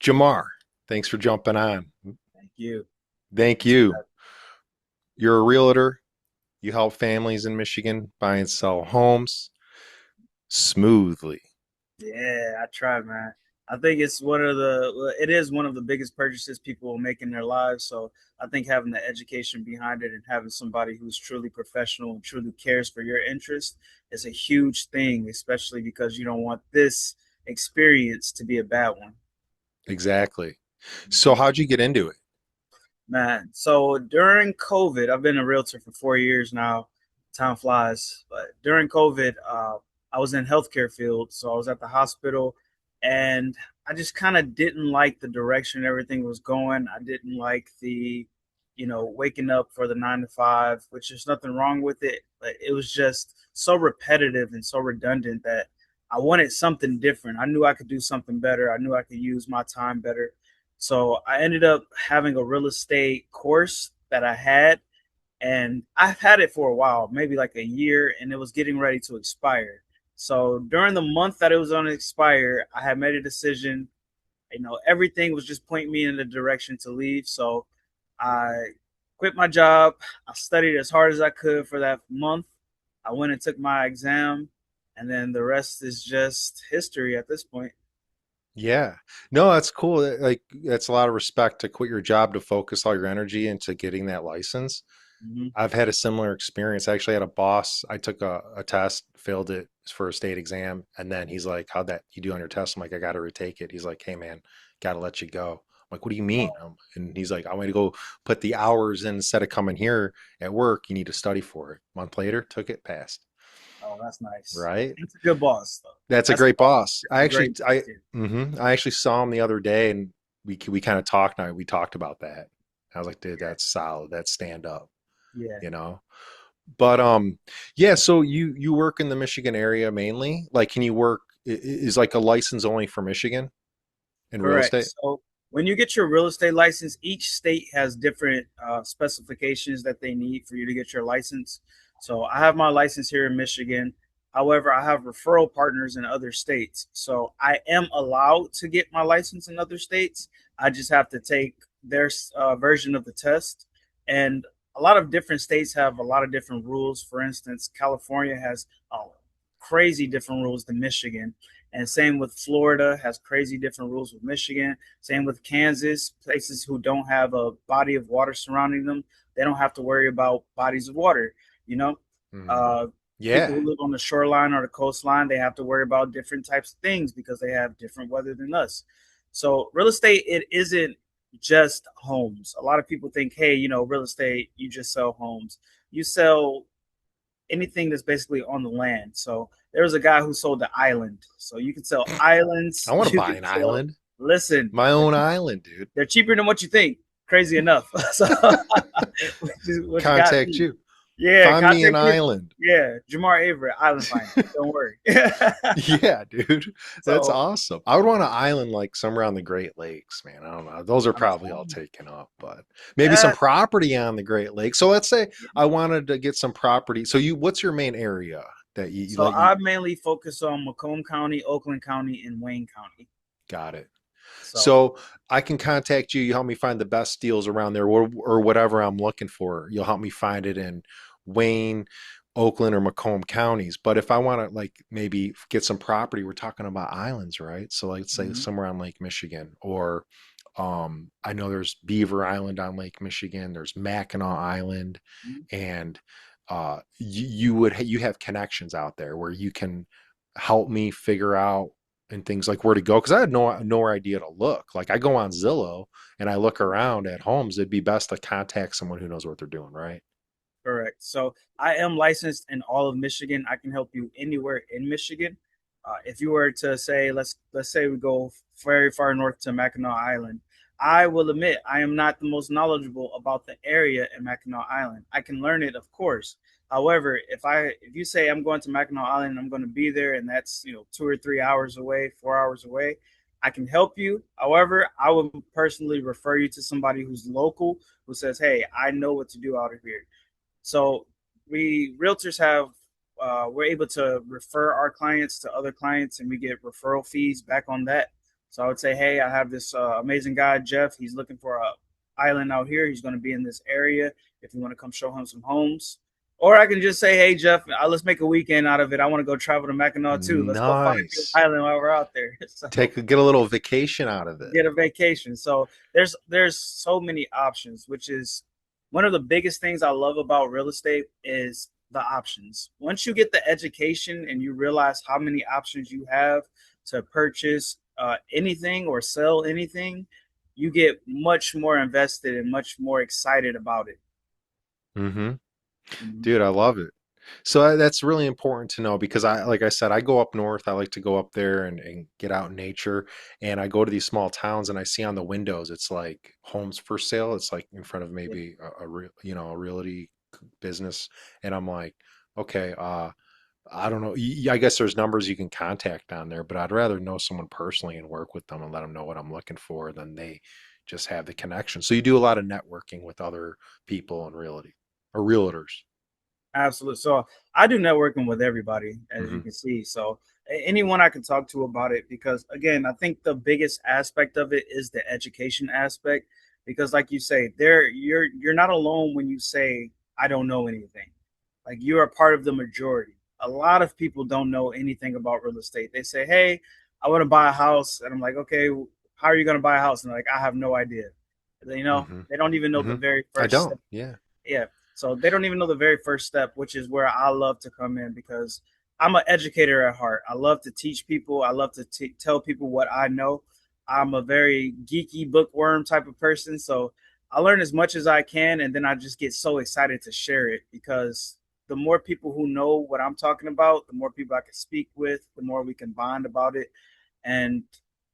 Jamar, thanks for jumping on. Thank you. Thank Thanks for you. that. You're a realtor. You help families in Michigan buy and sell homes smoothly. Yeah, I try, man. I think it is one of the biggest purchases people will make in their lives. So I think having the education behind it and having somebody who's truly professional and truly cares for your interest is a huge thing, especially because you don't want this experience to be a bad one. Exactly. So, how'd you get into it? Man, so during COVID, I've been a realtor for 4 years now. Time flies, but during COVID, I was in healthcare field, so I was at the hospital, and I just kind of didn't like the direction everything was going. I didn't like waking up for the 9 to 5, which there's nothing wrong with it, but it was just so repetitive and so redundant that I wanted something different. I knew I could do something better. I knew I could use my time better. So I ended up having a real estate course that I had, and I've had it for a while, maybe like a year, and it was getting ready to expire. So during the month that it was on to expire, I had made a decision. Everything was just pointing me in the direction to leave. So I quit my job. I studied as hard as I could for that month. I went and took my exam, and then the rest is just history at this point. Yeah. No, that's cool. Like, that's a lot of respect to quit your job to focus all your energy into getting that license. Mm-hmm. I've had a similar experience. I actually had a boss. I took a test, failed it for a state exam, and then he's like, "How'd that you do on your test?" I'm like, "I got to retake it." He's like, "Hey man, got to let you go." I'm like, "What do you mean?" And he's like, "I want to go put the hours in instead of coming here at work. You need to study for it." Month later, took it, passed. Oh, that's nice. Right? That's a good boss, though. That's a That's a great boss. boss. That's a great boss, too. I actually saw him the other day, and we kind of talked. Now we talked about that. I was like, "Dude, that's solid. That's stand up." Yeah, You know. But yeah, so you work in the Michigan area mainly? Like can you work is like a license only for Michigan in real correct. estate? So when you get your real estate license, each state has different specifications that they need for you to get your license. So I have my license here in Michigan. However, I have referral partners in other states. So I am allowed to get my license in other states. I just have to take their version of the test. And a lot of different states have a lot of different rules. For instance, California has crazy different rules than Michigan. And same with Florida, has crazy different rules with Michigan. Same with Kansas, places who don't have a body of water surrounding them, they don't have to worry about bodies of water. You know, Hmm. uh, People Yeah. who live on the shoreline or the coastline, they have to worry about different types of things because they have different weather than us. So real estate, it isn't just homes. A lot of people think, hey, real estate, you just sell homes. You sell anything that's basically on the land. So there was a guy who sold the island. So you can sell I islands. want to You buy can an sell. island. Listen, My own island, dude. they're cheaper than what you think. Crazy enough. So what you got Contact me? you. Yeah, Find me an contact you. island. Yeah, Jamar Averitte, Island Finder. Don't worry. Yeah, dude. That's So awesome. I would want an island like somewhere on the Great Lakes, man. I don't know. Those are I'm probably all telling you, taken up, but maybe some that. property on the Great Lakes. So let's say I wanted to get some property. So what's your main area that you So like you I mainly focus on Macomb County, Oakland County, and Wayne County. got it. So So I can contact you. You help me find the best deals around there or whatever I'm looking for. You'll help me find it in Wayne, Oakland, or Macomb counties. But if I want to like maybe get some property, we're talking about islands, right? So like say mhm, somewhere on Lake Michigan or I know there's Beaver Island on Lake Michigan, there's Mackinac Island, mhm. and you have connections out there where you can help me figure out and things like where to go because I had no idea to look. Like I go on Zillow and I look around at homes. It'd be best to contact someone who knows what they're doing, right? Correct. So I am licensed in all of Michigan. I can help you anywhere in Michigan. If you were to say, let's say we go very far north to Mackinac Island, I will admit I am not the most knowledgeable about the area in Mackinac Island. I can learn it, of course. However, if you say I'm going to Mackinac Island, I'm going to be there, and that's 2 or 3 hours away, 4 hours away, I can help you. However, I would personally refer you to somebody who's local who says, "Hey, I know what to do out of here." So we realtors have we're able to refer our clients to other clients, and we get referral fees back on that. So I would say, hey, I have this amazing guy, Jeff. He's looking for a island out here. He's going to be in this area. If you want to come show him some homes, or I can just say, hey, Jeff, let's make a weekend out of it. I want to go travel to Mackinac too. Let's go find you Nice. an island while we're out there. So Get a little vacation out of it. get a vacation. So there's so many options, which is one of the biggest things I love about real estate is the options. Once you get the education and you realize how many options you have to purchase anything or sell anything, you get much more invested and much more excited about it. Hmm. Mhm. Dude, I love it. So that's really important to know because like I said, I go up north. I like to go up there and get out in nature. And I go to these small towns and I see on the windows, it's like homes for sale. It's like in front of Yeah, maybe a real, a realty business. And I'm like, okay, I don't know. I guess there's numbers you can contact on there, but I'd rather know someone personally and work with them and let them know what I'm looking for than they just have the connection. So you do a lot of networking with other people in realty or realtors. absolutely. So I do networking with everybody, as you Hmm. can see. So anyone I can talk to about it, because again, I think the biggest aspect of it is the education aspect. Because, like you say, you're not alone when you say I don't know anything. Like you are part of the majority. A lot of people don't know anything about real estate. They say, "Hey, I want to buy a house," and I'm like, "Okay, how are you going to buy a house?" And they're like, "I have no idea." Hmm. They don't even know the Hmm. very I first step. don't. Yeah. Yeah. So they don't even know the very first step, which is where I love to come in because I'm an educator at heart. I love to teach people. I love to tell people what I know. I'm a very geeky bookworm type of person. So I learn as much as I can. And then I just get so excited to share it because the more people who know what I'm talking about, the more people I can speak with, the more we can bond about it. And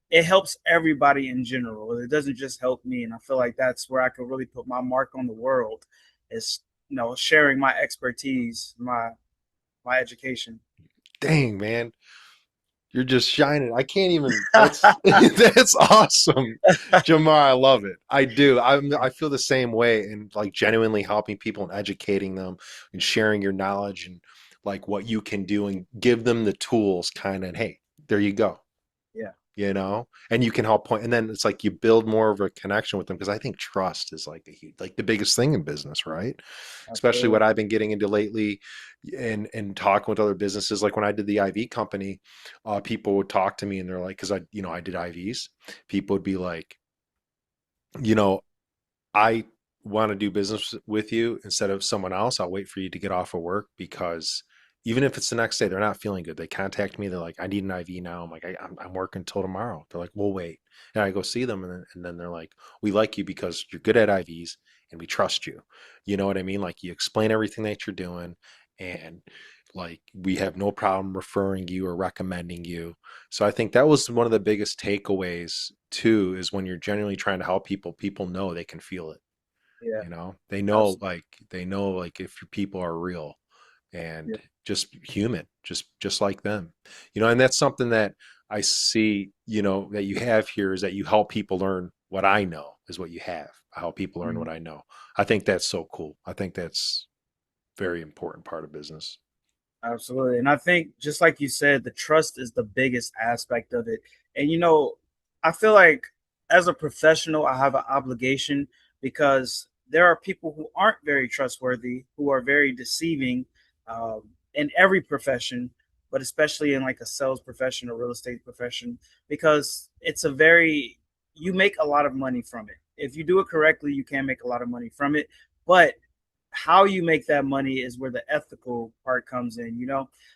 it helps everybody in general. It doesn't just help me. And I feel like that's where I could really put my mark on the world is sharing my expertise, my education. Dang, man. You're just shining. I can't even. That's that's awesome, Jamar. I love it. I do. I feel the same way, and like genuinely helping people and educating them and sharing your knowledge and like what you can do and give them the tools. Kind of, hey, there you go. Yeah, And you can help point. And then it's like you build more of a connection with them because I think trust is like like the biggest thing in business, right? Especially absolutely. what I've been getting into lately and talking with other businesses. Like when I did the IV company, people would talk to me and they're like, because I did IVs, people would be like, you know, I want to do business with you instead of someone else. I'll wait for you to get off of work because even if it's the next day, they're not feeling good. They contact me. They're like, I need an IV now. I'm like, I'm working till tomorrow. They're like, we'll wait. And I go see them. And then they're like, we like you because you're good at IVs and we trust you. You know what I mean? Like you explain everything that you're doing and like we have no problem referring you or recommending you. So I think that was one of the biggest takeaways too, is when you're genuinely trying to help people, people know they can feel it. Yeah, absolutely. They know like if your people are real Yeah. and just human, just like them. And that's something that I see, that you have here is that you help people learn what I know is what you have. I help people learn Mhm. what I know. I think that's so cool. I think that's very important part of business. Absolutely. And I think, just like you said, the trust is the biggest aspect of it. And, I feel like as a professional, I have an obligation because there are people who aren't very trustworthy, who are very deceiving in every profession, but especially in like a sales profession or real estate profession, because you make a lot of money from it. If you do it correctly, you can make a lot of money from it. But how you make that money is where the ethical part comes in.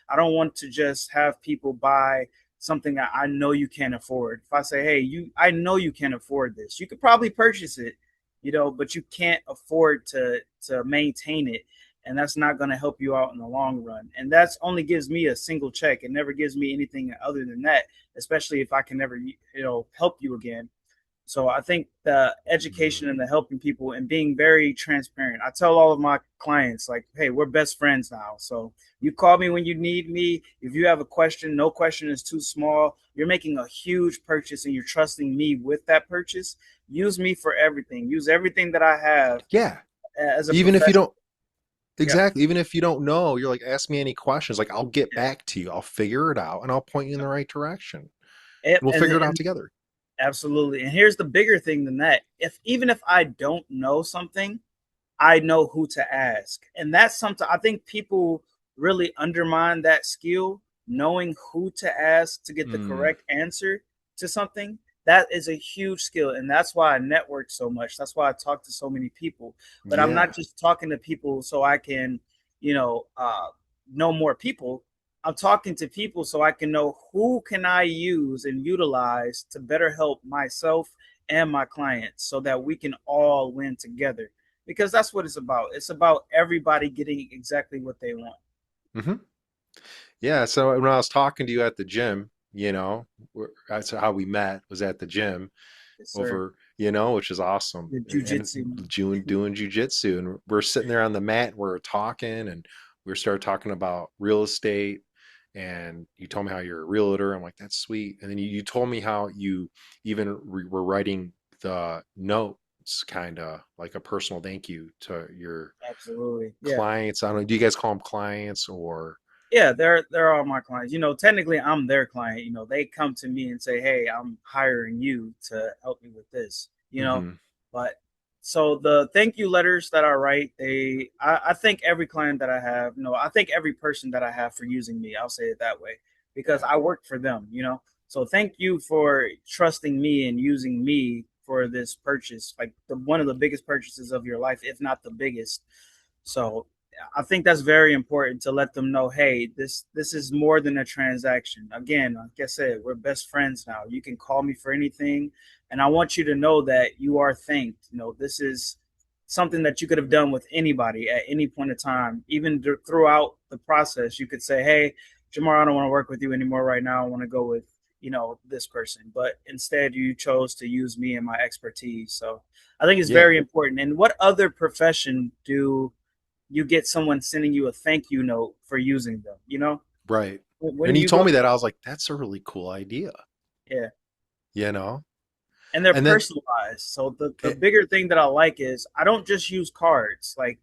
I don't want to just have people buy something that I know you can't afford. If I say, hey, I know you can't afford this, you could probably purchase it, but you can't afford to maintain it. And that's not going to help you out in the long run. And that's only gives me a single check. It never gives me anything other than that, especially if I can never, help you again. So I think the education Mm. and the helping people and being very transparent. I tell all of my clients like, "Hey, we're best friends now. So you call me when you need me. If you have a question, no question is too small. You're making a huge purchase and you're trusting me with that purchase. Use me for everything. Use everything that I have Yeah. as a Even if you professional." don't Yeah. Exactly. Even if you don't know, you're like, ask me any questions. Like, I'll get Yeah. back to you. I'll figure it out and I'll point you in the right direction. And Yep. we'll And, figure it out and together. Absolutely. And here's the bigger thing than that. If even if I don't know something, I know who to ask. And that's something I think people really undermine that skill, knowing who to ask to get the Mm, correct answer to something. That is a huge skill. And that's why I network so much. That's why I talk to so many people. But I'm not yeah. just talking to people so I can, you know more people. I'm talking to people so I can know who can I use and utilize to better help myself and my clients so that we can all win together, because that's what it's about. It's about everybody getting exactly what they want. Hmm. Yeah. So when I was talking to you at the gym, that's how we met was at the gym Yes, sir. over, which is awesome. The And jujitsu, man. doing jujitsu, and we're sitting there on the mat, and we're talking, and we started talking about real estate. And you told me how you're a realtor. I'm like, that's sweet. And then you told me how you even were writing the notes, kind of like a personal thank you to your Absolutely. Yeah. clients. I don't know. Do you guys call them clients or? Yeah, they're all my clients. Technically I'm their client. They come to me and say, "Hey, I'm hiring you to help me with this." Hmm. But so the thank you letters that I write, I thank every client that I have. I thank every person that I have for using me. I'll say it that way because Yeah. I work for them. So thank you for trusting me and using me for this purchase, like one of the biggest purchases of your life, if not the biggest. So I think that's very important to let them know, hey, this is more than a transaction. Again, like I said, we're best friends now. You can call me for anything, and I want you to know that you are thanked. This is something that you could have done with anybody at any point in time, even throughout the process. You could say, hey, Jamar, I don't want to work with you anymore right now. I want to go with this person, but instead you chose to use me and my expertise. So I think it's Yeah. very important. And what other profession do you get someone sending you a thank you note for using them? Right. When And you you told go, me that, I was like, that's a really cool idea, yeah, you know? and they're And then, personalized. So the it, bigger thing that I like is I don't just use cards like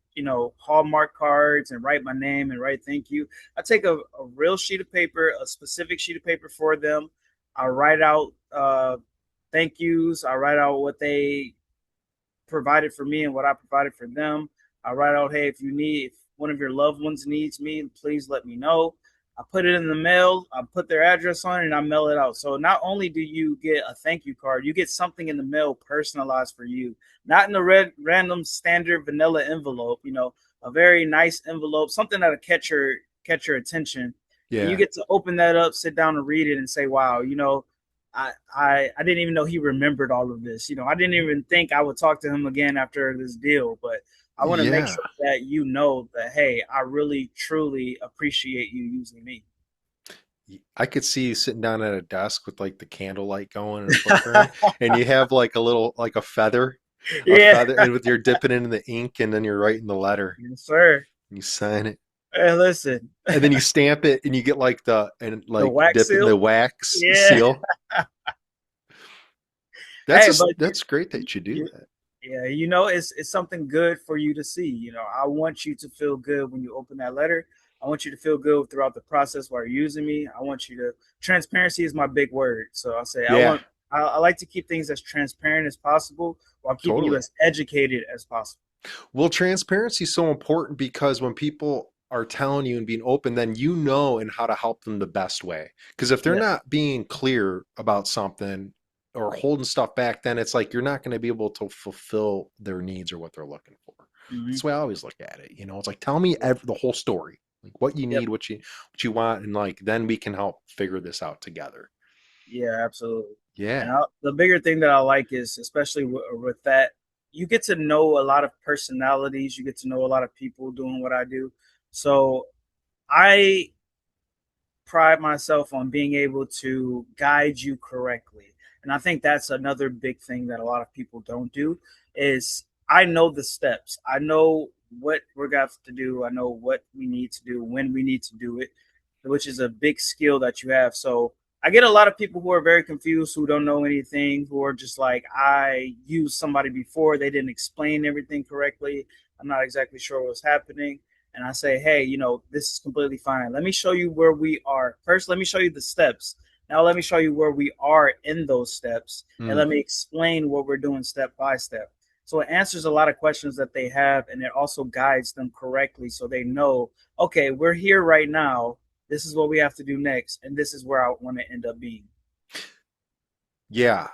Hallmark cards and write my name and write thank you. I take a real sheet of paper, a specific sheet of paper for them. I write out thank yous. I write out what they provided for me and what I provided for them. I write out, hey, if one of your loved ones needs me, please let me know. I put it in the mail, I put their address on it, and I mail it out. So not only do you get a thank you card, you get something in the mail personalized for you, not in a random standard vanilla envelope. A very nice envelope, something that'll catch your attention, and you yeah. get to open that up, sit down and read it, and say, wow, I didn't even know he remembered all of this. I didn't even think I would talk to him again after this deal, but I want to make Yeah. sure that you know that, hey, I really truly appreciate you using me. I could see you sitting down at a desk with like the candlelight going and flickering, and you have like like a Yeah, feather, and with you're dipping into the ink, and then you're writing the letter, yes, sir. and you sign it, Hey, listen, and then you stamp it, and you get like the like wax dip in the seal. wax Yeah. seal. Hey, but That's great that you do that. yeah, it's something good for you to see. I want you to feel good when you open that letter. I want you to feel good throughout the process while you're using me. I want you to transparency is my big word. So I say Yeah, I like to keep things as transparent as possible while keeping you totally. as educated as possible. Well, transparency is so important because when people are telling you and being open, then and how to help them the best way. Because if they're Yes. not being clear about something or holding stuff back, then it's like you're not going to be able to fulfill their needs or what they're looking for. Hmm. That's the way I always look at it. It's like tell me the whole story, like what you Yep. need, what you want, and like then we can help figure this out together. Yeah, absolutely. And Yeah, the bigger thing that I like is, especially with that, you get to know a lot of personalities. You get to know a lot of people doing what I do. So I pride myself on being able to guide you correctly. And I think that's another big thing that a lot of people don't do is I know the steps. I know what we're going to have to do. I know what we need to do, when we need to do it, which is a big skill that you have. So I get a lot of people who are very confused, who don't know anything, who are just like, I used somebody before. They didn't explain everything correctly. I'm not exactly sure what's happening, and I say, hey, this is completely fine. Let me show you where we are. First, let me show you the steps. Now let me show you where we are in those steps, and Mm. let me explain what we're doing step by step. So it answers a lot of questions that they have, and it also guides them correctly so they know, okay, we're here right now. This is what we have to do next, and this is where I want to end up being. Yeah,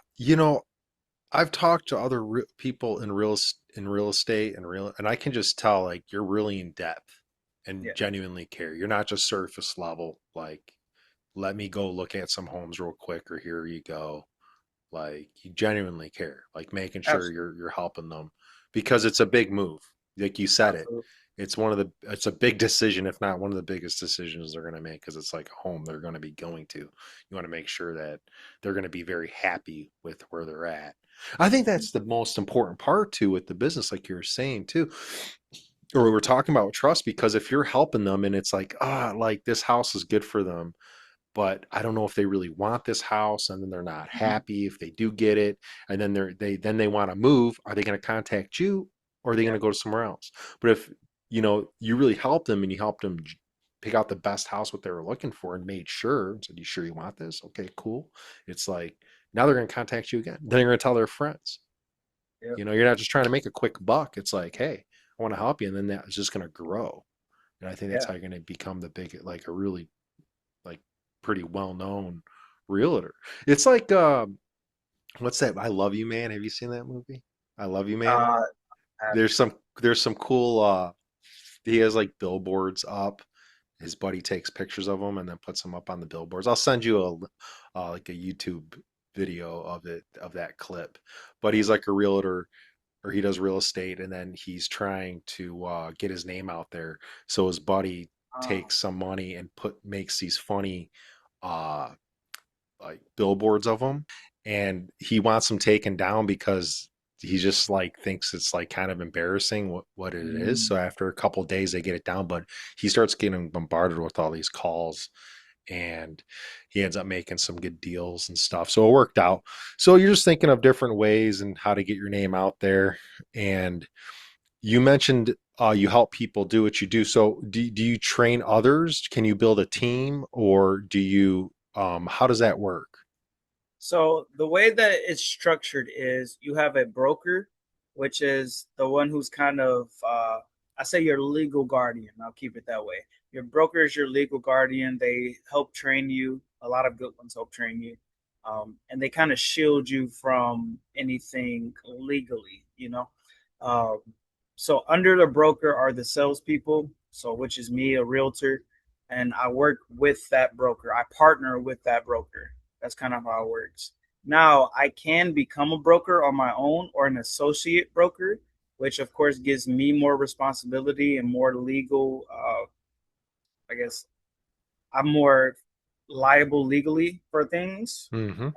I've talked to other people in real estate and and I can just tell like you're really in depth and Yeah, genuinely care. You're not just surface level, like let me go look at some homes real quick or here you go. Like you genuinely care, like making sure absolutely, you're helping them because it's a big move. Like you said it. absolutely. It's a big decision, if not one of the biggest decisions they're going to make because it's like a home they're going to be going to. You want to make sure that they're going to be very happy with where they're at. I think that's the most important part too with the business, like you were saying too, or we were talking about trust, because if you're helping them and it's like, like this house is good for them, but I don't know if they really want this house, and then they're not Mhm. happy if they do get it, and then they want to move. Are they going to contact you, or are they going Yeah, to go to somewhere else? But if you really helped them and you helped them pick out the best house what they were looking for and made sure and said, "You sure you want this? Okay, cool." It's like now they're going to contact you again. Then they're going to tell their friends. yeah, You're not just trying to make a quick buck. It's like, hey, I want to help you, and then that is just going to grow. And I think that's yeah. how you're going to become the big, like a really like pretty well known realtor. It's like what's that? I Love You Man. Have you seen that movie? I Love You Man. Uh, There's some cool he has like billboards up. His buddy takes pictures of them and then puts them up on the billboards. I'll send you a like a YouTube video of that clip. But he's like a realtor, or he does real estate, and then he's trying to get his name out there. So his buddy uh, takes some money and put makes these funny uh like billboards of them, and he wants them taken down because he just like thinks it's like kind of embarrassing what it is. mm, So after a couple of days they get it down, but he starts getting bombarded with all these calls, and he ends up making some good deals and stuff, so it worked out. So you're just thinking of different ways and how to get your name out there. And you mentioned you help people do what you do. So do you train others? Can you build a team, or do you how does that work? So the way that it's structured is you have a broker, which is the one who's kind of I say your legal guardian. I'll keep it that way. Your broker is your legal guardian. They help train you. A lot of good ones help train you, and they kind of shield you from anything legally. Um, so under the broker are the salespeople. So which is me, a realtor, and I work with that broker. I partner with that broker. That's kind of how it works. Now, I can become a broker on my own or an associate broker, which of course gives me more responsibility and more legal. I guess I'm more liable legally for things. Hmm.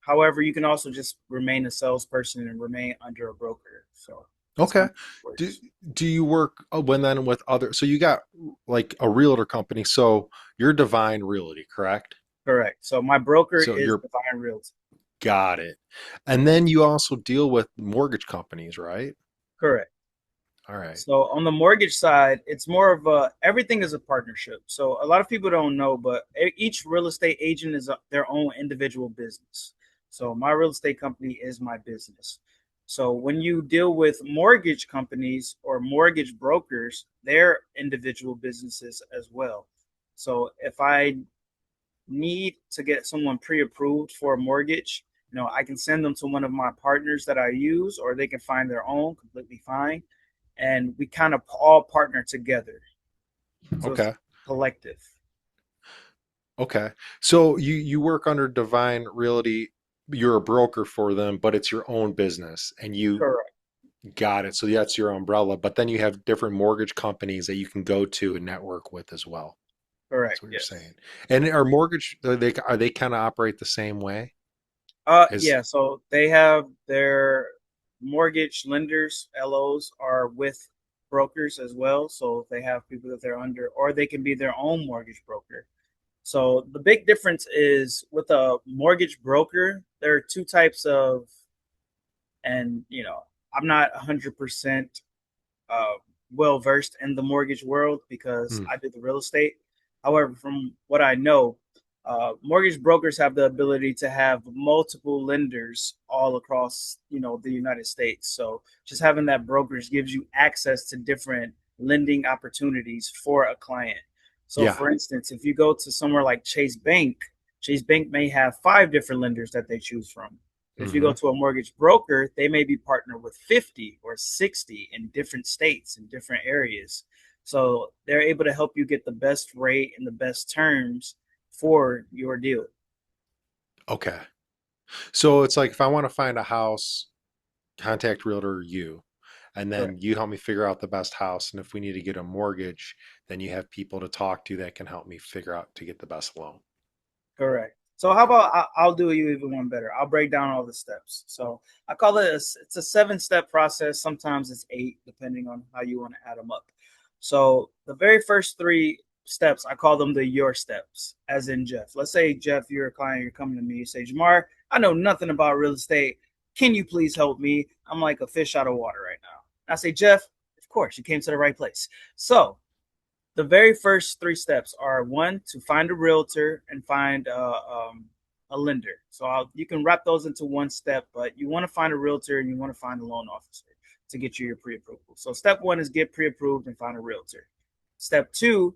However, you can also just remain a salesperson and remain under a broker. So that's Okay. kind of how it Do works. do you work when then with other? So you got like a realtor company. So you're Divine Realty, correct? Correct. So my broker So is you're Divine Realty. got it. And then you also deal with mortgage companies, right? Correct. All right. So on the mortgage side, it's more of a everything is a partnership. So a lot of people don't know, but each real estate agent is their own individual business. So my real estate company is my business. So when you deal with mortgage companies or mortgage brokers, they're individual businesses as well. So if I need to get someone pre-approved for a mortgage, I can send them to one of my partners that I use, or they can find their own completely fine, and we kind of all partner together. So it's Okay. collective. Okay. So you work under Divine Realty. You're a broker for them, but it's your own business, and you Correct. got it. So that's your umbrella. But then you have different mortgage companies that you can go to and network with as well. That's Correct. what you're saying. Yes. And are mortgage are they kind of operate the same way as Yeah. So they have their mortgage lenders, LOs, are with brokers as well. So they have people that they're under, or they can be their own mortgage broker. So the big difference is with a mortgage broker, there are two types of, and I'm not 100% uh, well versed in the mortgage world because hmm, I do the real estate. However, from what I know, Mortgage brokers have the ability to have multiple lenders all across, the United States. So just having that brokerage gives you access to different lending opportunities for a client. So, Yeah. for instance, if you go to somewhere like Chase Bank, Chase Bank may have 5 different lenders that they choose from. But if you go Hmm. to a mortgage broker, they may be partnered with 50 or 60 in different states in different areas. So they're able to help you get the best rate and the best terms for your deal. Okay. So it's like if I want to find a house, contact Realtor you, and then Correct. you help me figure out the best house. And if we need to get a mortgage, then you have people to talk to that can help me figure out to get the best loan. Correct. So how Okay. about I'll do you even one better. I'll break down all the steps. So I call it it's a 7 step process. Sometimes it's 8, depending on how you want to add them up. So the very first 3 steps, I call them the your steps, as in Jeff. Let's say Jeff, you're a client, you're coming to me, you say, Jamar, I know nothing about real estate. Can you please help me? I'm like a fish out of water right now. I say, Jeff, of course, you came to the right place. So the very first 3 steps are: one, to find a realtor and find a lender. So you can wrap those into one step, but you want to find a realtor and you want to find a loan officer to get you your pre-approval. So step 1 is get pre-approved and find a realtor. Step 2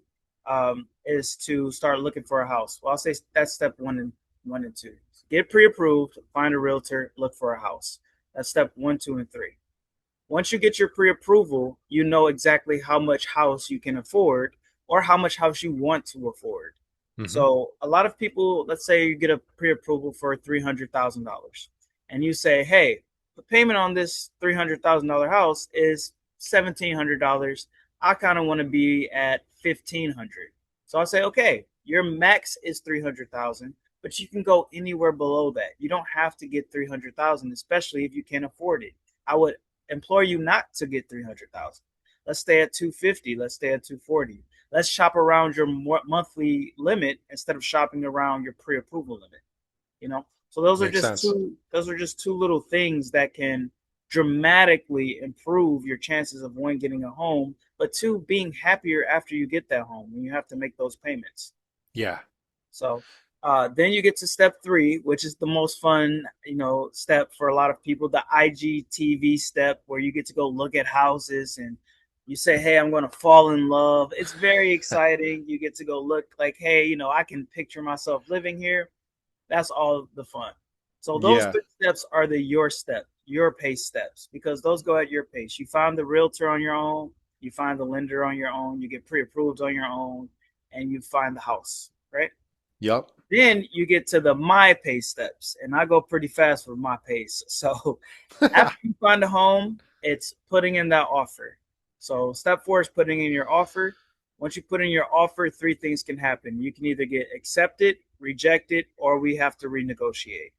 is to start looking for a house. Well, I'll say that's step 1 and 2. Get pre-approved, find a realtor, look for a house. That's step 1, 2, and 3. Once you get your pre-approval, you know exactly how much house you can afford or how much house you want to afford. Hmm. So a lot of people, let's say you get a pre-approval for $300,000 and you say, hey, the payment on this $300,000 house is $1,700. I kind of want to be at 1,500. So I'll say, okay, your max is 300,000, but you can go anywhere below that. You don't have to get 300,000, especially if you can't afford it. I would implore you not to get 300,000. Let's stay at 250. Let's stay at 240. Let's shop around your monthly limit instead of shopping around your pre-approval limit. So those are Makes just sense. two little things that can dramatically improve your chances of, one, getting a home, but two, being happier after you get that home when you have to make those payments. Yeah. So then you get to step 3, which is the most fun, step for a lot of people, the IGTV step, where you get to go look at houses and you say, hey, I'm going to fall in love. It's very exciting. You get to go look like, hey, I can picture myself living here. That's all the fun. So those Yeah. 3 steps are your pace steps, because those go at your pace. You find the realtor on your own, you find the lender on your own, you get pre-approved on your own, and you find the house, right? Yep. Then you get to the my pace steps, and I go pretty fast with my pace. So after you find a home, it's putting in that offer. So step 4 is putting in your offer. Once you put in your offer, 3 things can happen. You can either get accepted, rejected, or we have to renegotiate.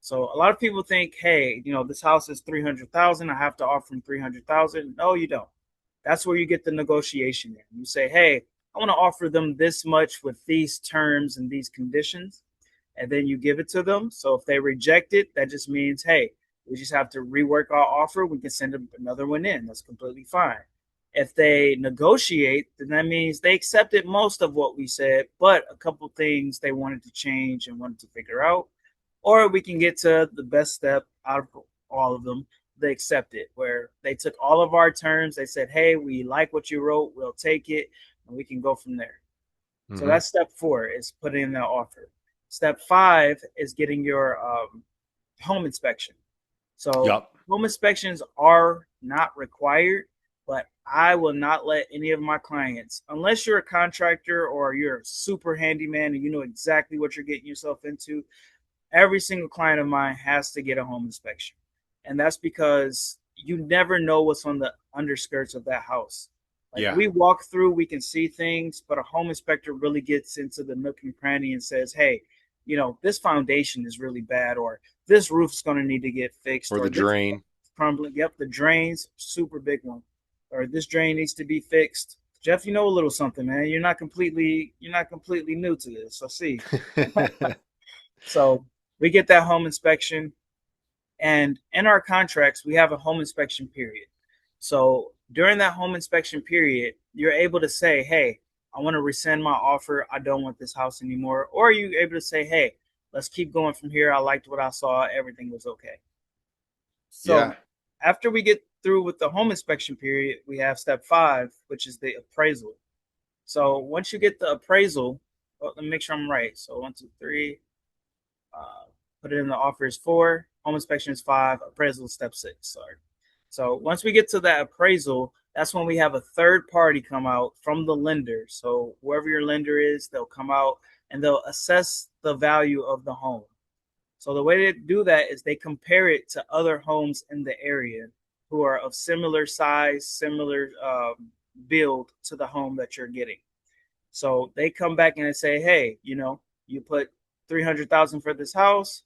So a lot of people think, hey, this house is 300,000. I have to offer them 300,000. No, you don't. That's where you get the negotiation in. You say, hey, I want to offer them this much with these terms and these conditions, and then you give it to them. So if they reject it, that just means, hey, we just have to rework our offer. We can send them another one in. That's completely fine. If they negotiate, then that means they accepted most of what we said, but a couple things they wanted to change and wanted to figure out. Or we can get to the best step out of all of them. They accept it, where they took all of our terms. They said, hey, we like what you wrote. We'll take it, and we can go from there. So Hmm. that's step 4, is putting in that offer. Step 5 is getting your home inspection. So Yep. home inspections are not required, but I will not let any of my clients, unless you're a contractor or you're a super handyman and you know exactly what you're getting yourself into, every single client of mine has to get a home inspection. And that's because you never know what's on the underskirts of that house. Like, Yeah. we walk through, we can see things, but a home inspector really gets into the nook and cranny and says, hey, this foundation is really bad, or this roof's going to need to get fixed, Or the or this is drain. crumbling. Yep, the drains, super big one. Or this drain needs to be fixed. Jeff, you know a little something, man. You're not completely new to this. So see. So we get that home inspection, and in our contracts, we have a home inspection period. So during that home inspection period, you're able to say, hey, I want to rescind my offer. I don't want this house anymore. Or are you able to say, hey, let's keep going from here. I liked what I saw. Everything was okay. Yeah. So after we get through with the home inspection period, we have step five, which is the appraisal. So once you get the appraisal, well, let me make sure I'm right. So one, two, three, uh, put it in the offer is four, home inspection is five, appraisal is step six. Sorry. So once we get to that appraisal, that's when we have a third party come out from the lender. So whoever your lender is, they'll come out and they'll assess the value of the home. So the way they do that is they compare it to other homes in the area who are of similar size, similar build to the home that you're getting. So they come back and they say, hey, you put 300,000 for this house.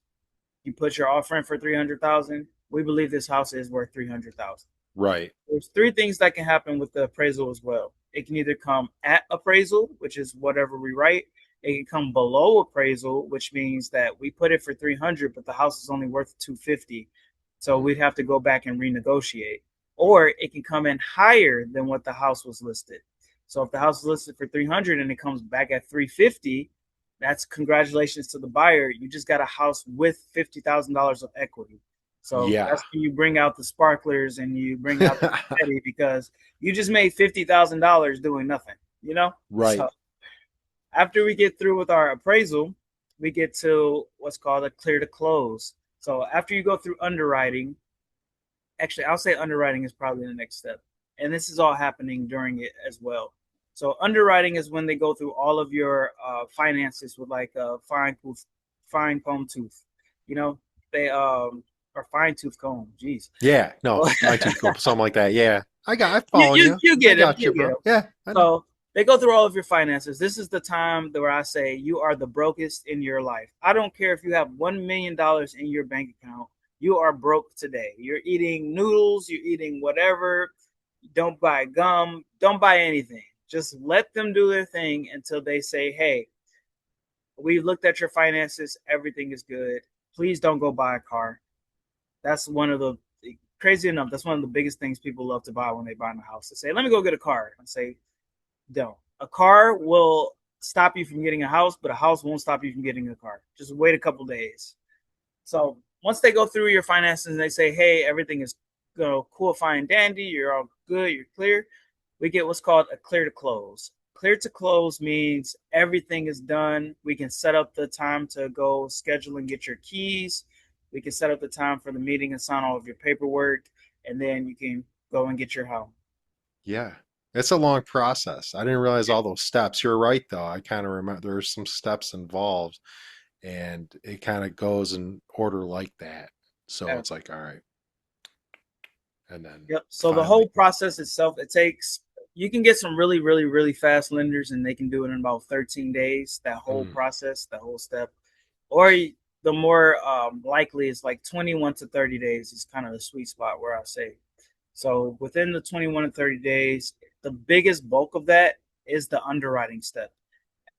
You put your offer in for 300,000. We believe this house is worth 300,000. Right. There's three things that can happen with the appraisal as well. It can either come at appraisal, which is whatever we write. It can come below appraisal, which means that we put it for 300, but the house is only worth 250. So Mm. we'd have to go back and renegotiate. Or it can come in higher than what the house was listed. So if the house is listed for 300 and it comes back at 350, that's congratulations to the buyer. You just got a house with $50,000 of equity. So Yeah. that's when you bring out the sparklers and you bring out the confetti because you just made $50,000 doing nothing, you know? Right. So after we get through with our appraisal, we get to what's called a clear to close. So after you go through underwriting, actually, I'll say underwriting is probably the next step. And this is all happening during it as well. So underwriting is when they go through all of your finances with like a fine comb tooth, you know, they or fine tooth comb. Jeez, Yeah. No, so, fine tooth comb, something like that. Yeah. I following you. you I get them, got you, you get bro. them. Yeah, I know. So they go through all of your finances. This is the time where I say you are the brokest in your life. I don't care if you have $1 million in your bank account. You are broke today. You're eating noodles. You're eating whatever. Don't buy gum. Don't buy anything. Just let them do their thing until they say, "Hey, we looked at your finances. Everything is good. Please don't go buy a car." That's one of the crazy enough. That's one of the biggest things people love to buy when they buy a house. They say, "Let me go get a car." And say, don't. A car will stop you from getting a house, but a house won't stop you from getting a car. Just wait a couple days. So once they go through your finances and they say, hey, everything is cool, fine, dandy, you're all good, you're clear, we get what's called a clear to close. Clear to close means everything is done. We can set up the time to go schedule and get your keys. We can set up the time for the meeting and sign all of your paperwork, and then you can go and get your home. Yeah. It's a long process. I didn't realize all those steps. You're right, though. I kind of remember there's some steps involved, and it kind of goes in order like that. So Yeah. it's like, all right, and then Yep. So the whole finally. process itself, it takes you can get some really, really, really fast lenders and they can do it in about 13 days, that whole Mm, process, that whole step. Or the more likely is like 21 to 30 days is kind of the sweet spot where I say. So within the 21 to 30 days, the biggest bulk of that is the underwriting step.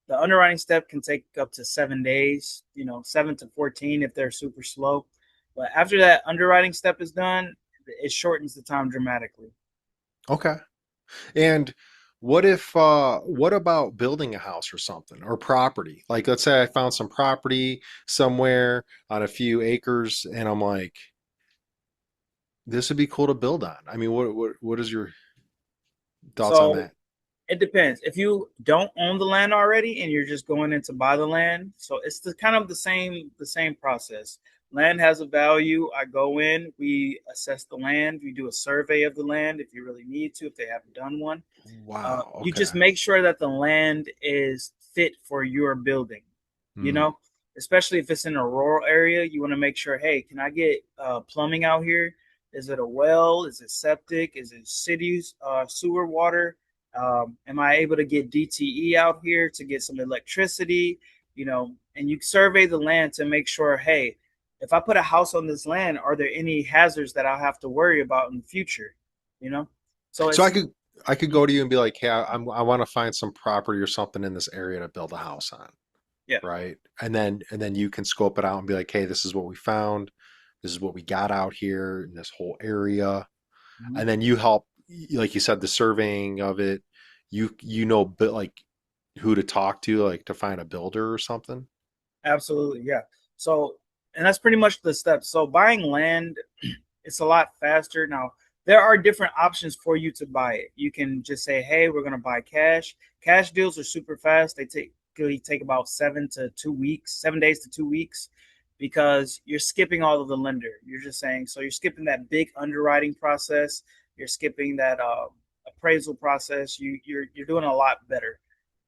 The underwriting step can take up to 7 days, 7 to 14 if they're super slow. But after that underwriting step is done, it shortens the time dramatically. okay. And what about building a house or something or property? Like let's say I found some property somewhere on a few acres and I'm like, this would be cool to build on. I mean, what is your thoughts on So that? it depends. If you don't own the land already and you're just going in to buy the land, so it's the kind of the same process. Land has a value. I go in, we assess the land, we do a survey of the land if you really need to, if they haven't done one. Wow, You okay. just make sure that the land is fit for your building. You Hmm. know, especially if it's in a rural area, you want to make sure. Hey, can I get plumbing out here? Is it a well? Is it septic? Is it cities sewer water? Am I able to get DTE out here to get some electricity? And you survey the land to make sure. Hey, if I put a house on this land, are there any hazards that I'll have to worry about in the future? You know, so So it's I could go to you and be like, hey, I want to find some property or something in this area to build a house on, yeah. right? And then you can scope it out and be like, hey, this is what we found. This is what we got out here in this whole area. Mhm. And then you help, like you said, the surveying of it. You know, but like who to talk to, like to find a builder or something? Absolutely, yeah. So, and that's pretty much the steps. So, buying land, it's a lot faster. Now, there are different options for you to buy it. You can just say, "Hey, we're going to buy cash." Cash deals are super fast. They take about 7 to 2 weeks, 7 days to 2 weeks, because you're skipping all of the lender. You're just saying, so you're skipping that big underwriting process. You're skipping that appraisal process. You're doing a lot better.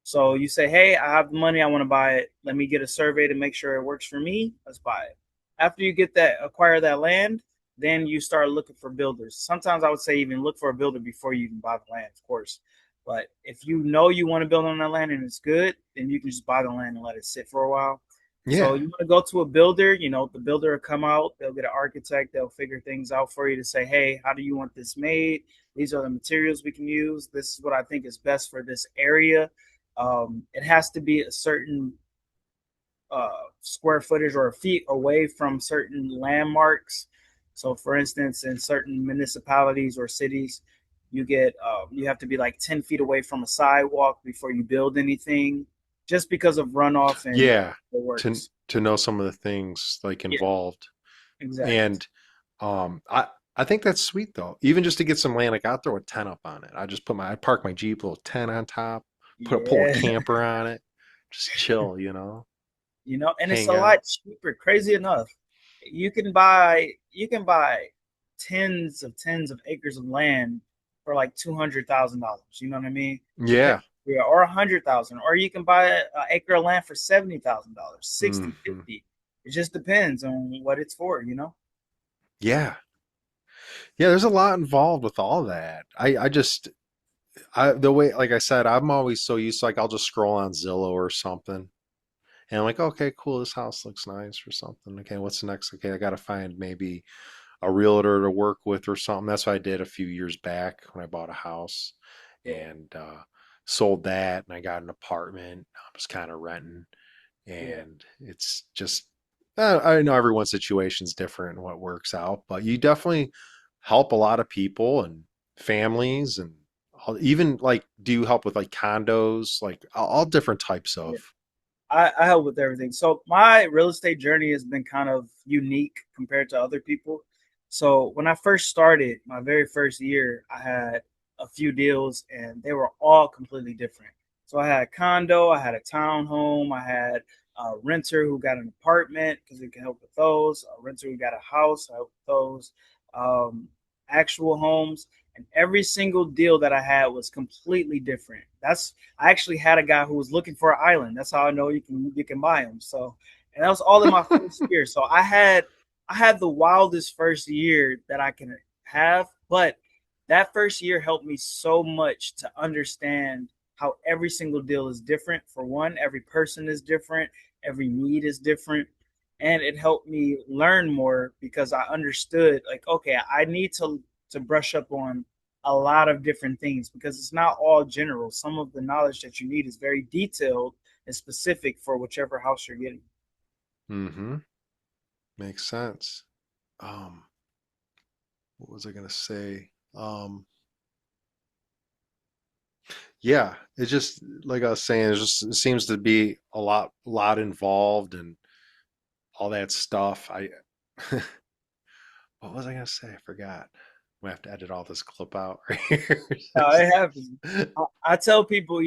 So you say, hey, I have the money, I want to buy it. Let me get a survey to make sure it works for me. Let's buy it. After you acquire that land, then you start looking for builders. Sometimes I would say even look for a builder before you even buy the land, of course. But if you know you want to build on that land and it's good, then you can just buy the land and let it sit for a while. So Yeah. you want to go to a builder, the builder will come out, they'll get an architect, they'll figure things out for you to say, hey, how do you want this made? These are the materials we can use. This is what I think is best for this area. It has to be a certain square footage or feet away from certain landmarks. So, for instance, in certain municipalities or cities, you have to be like 10 feet away from a sidewalk before you build anything, just because of runoff and Yeah. the To works. know some of the things like Yeah, involved. exactly. And I think that's sweet though. Even just to get some land, like I'll throw a tent up on it. I park my Jeep, little tent on top, pull a Yeah, camper on it, just chill, and it's a hang out. lot cheaper. Crazy enough, you can buy tens of acres of land for like $200,000. You know what I mean? Yeah. Yeah, or 100,000, or you can buy an acre of land for $70,000, Hmm. 60, 50. It just depends on what it's for. Yeah. Yeah, there's a lot involved with all that. The way, like I said, I'm always so used to, like, I'll just scroll on Zillow or something. And I'm like, okay, cool, this house looks nice or something. Okay, what's the next? Okay, I got to find maybe a realtor to work with or something. That's what I did a few years back when I bought a house Yeah, and sold that, and I got an apartment. I was kind of renting, yeah, and it's just I know everyone's situation's different and what works out, but you definitely help a lot of people and families and even like do you help with like condos, like all different types of. yeah. I help with everything. So my real estate journey has been kind of unique compared to other people. So when I first started, my very first year, I had a few deals and they were all completely different. So I had a condo, I had a townhome, I had a renter who got an apartment because it can help with those, a renter who got a house, I help with those, um, actual homes. And every single deal that I had was completely different. I actually had a guy who was looking for an island. That's how I know you can buy them. So, and that was all in my first year. So I had the wildest first year that I can have, but that first year helped me so much to understand how every single deal is different. For one, every person is different, every need is different, and it helped me learn more because I understood, like, okay, I need to brush up on a lot of different things because it's not all general. Some of the knowledge that you need is very detailed and specific for whichever house you're getting. Mm-hmm. Makes sense. um what was I gonna say? Yeah, it's just like I was saying, it seems to be a lot involved and all that stuff. What was I gonna say? I forgot. We have to edit all this clip out right here. It happens. I tell people,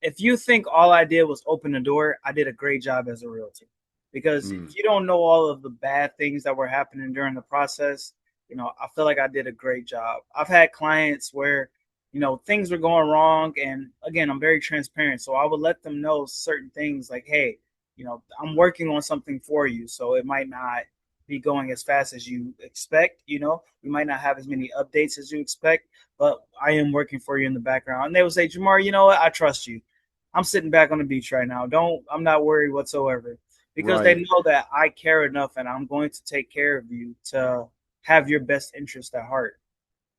if you think all I did was open the door, I did a great job as a realtor. Because Mm, if you don't know all of the bad things that were happening during the process, I feel like I did a great job. I've had clients where, things were going wrong. And again, I'm very transparent. So I would let them know certain things like, hey, I'm working on something for you. So it might not be going as fast as you expect. We might not have as many updates as you expect, but I am working for you in the background. And they would say, Jamar, you know what? I trust you. I'm sitting back on the beach right now. I'm not worried whatsoever because they right. know that I care enough and I'm going to take care of you to have your best interest at heart.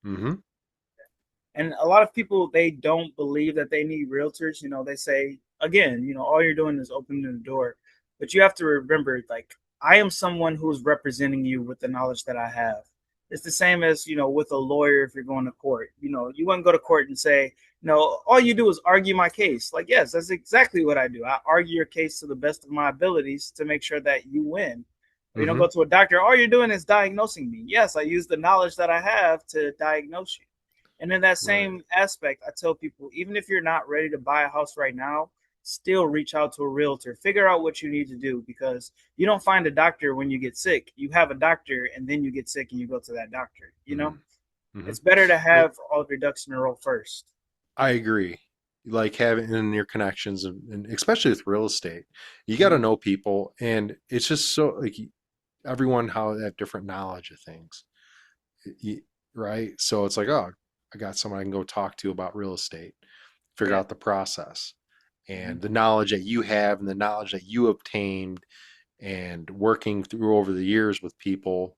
Mm-hmm. And a lot of people, they don't believe that they need realtors. They say, again, all you're doing is opening the door. But you have to remember, like, I am someone who's representing you with the knowledge that I have. It's the same as, with a lawyer if you're going to court. You wouldn't go to court and say, No, all you do is argue my case. Like, yes, that's exactly what I do. I argue your case to the best of my abilities to make sure that you win. You don't Mm-hmm. go to a doctor, all you're doing is diagnosing me. Yes, I use the knowledge that I have to diagnose you. And in that Right. same aspect, I tell people, even if you're not ready to buy a house right now, still reach out to a realtor. Figure out what you need to do, because you don't find a doctor when you get sick. You have a doctor and then you get sick and you go to that doctor. Mm-hmm. It's better to I have all of your ducks in a row first. I agree. Like having in your connections, and especially with real estate, you got to Mm-hmm. know people, and it's just so like everyone how they have different knowledge of things, right? So it's like, oh, I got someone I can go talk to about real estate, figure Yeah. out the process, Mm-hmm. and the knowledge that you have, and the knowledge that you obtained, and working through over the years with people,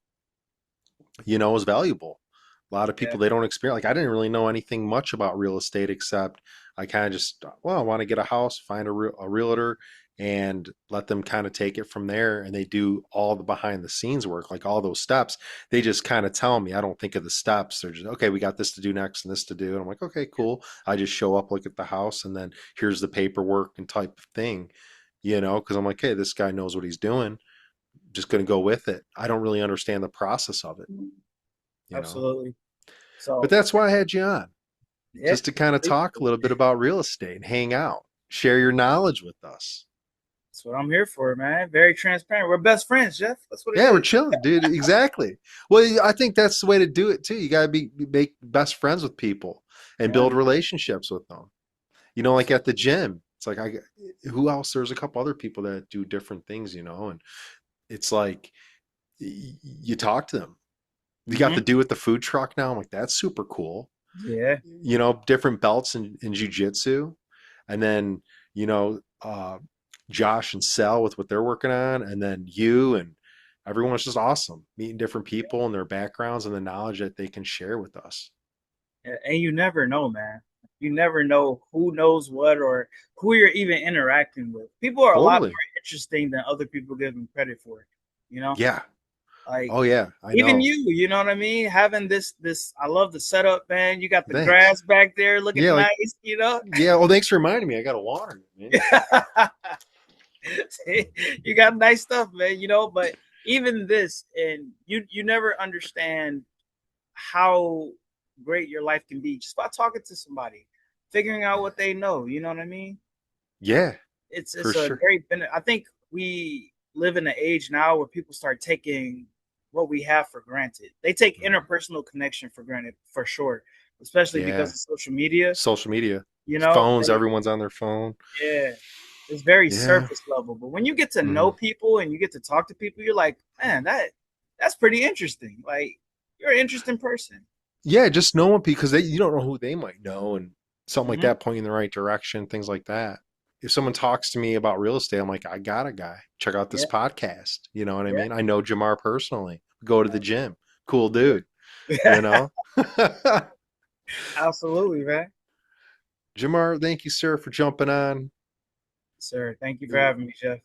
is valuable. A lot of Yeah. people they don't experience. Like I didn't really know anything much about real estate except I kind of just well, I want to get a house, find a realtor, and let them kind of take it from there. And they do all the behind the scenes work, like all those steps. They just kind of tell me. I don't think of the steps. They're just okay. We got this to do next and this to do. And I'm like, okay, cool. I just show up, look at the house, and then here's the paperwork and type of thing. Because I'm like, hey, this guy knows what he's doing. Just going to go with it. I don't really understand the process of it. you know. Absolutely. But So, that's why I had you on, yeah, just to kind of talk a appreciate little bit it. about real estate and hang out, share your knowledge with us. That's what I'm here for, man. Very transparent. We're best friends, Jeff. That's what it Yeah, we're is. chilling, dude. Exactly. Well, I think that's the way to do it too. You gotta make best friends with people and Yeah, build man. relationships with them. Like at the Absolutely. gym, it's like who else? There's a couple other people that do different things, and it's like you talk to them. You got Mm-hmm. to do with the food truck now. I'm like, that's super cool. Yeah, Different belts in jujitsu, and then Josh and Sel with what they're working on, and then you and everyone's just awesome. Meeting different people and their backgrounds and the knowledge that they can share with us. and you never know, man. You never know who knows what or who you're even interacting with. People are a lot Totally. more interesting than other people give them credit for. You know, Yeah. like Oh yeah. I even know. you know what I mean? Having this I love the setup, man. You got the Thanks. grass back there Yeah. looking Like nice. yeah. Well, thanks for reminding me. I got to water it, man. You got nice stuff, man. But even this, and you never understand how great your life can be just by talking to somebody, figuring out Yeah. what they know. You know what I mean? Yeah. For It's a sure. great benefit. I think we live in an age now where people start taking what we have for granted. They take Mhm. interpersonal connection for granted, for sure, especially because Yeah. of social media. Social media, You know, phones. they Everyone's on their phone. Yeah, it's very Yeah. surface level. But when you get to know Mhm. people and you get to talk to people, you're like, man, that's pretty interesting. Like, you're an interesting person. Yeah, just know them because you don't know who they might know and something like Hmm. that, point you in the right direction, things like that. If someone talks to me about real estate, I'm like, I got a guy. Check out this Yeah, podcast. You know what I yeah, mean? I know Jamar personally. Go to the gym. Cool dude, you yeah. know? Absolutely, man. Jamar, thank you, sir, for jumping on. Sir, thank you for having me, Jeff.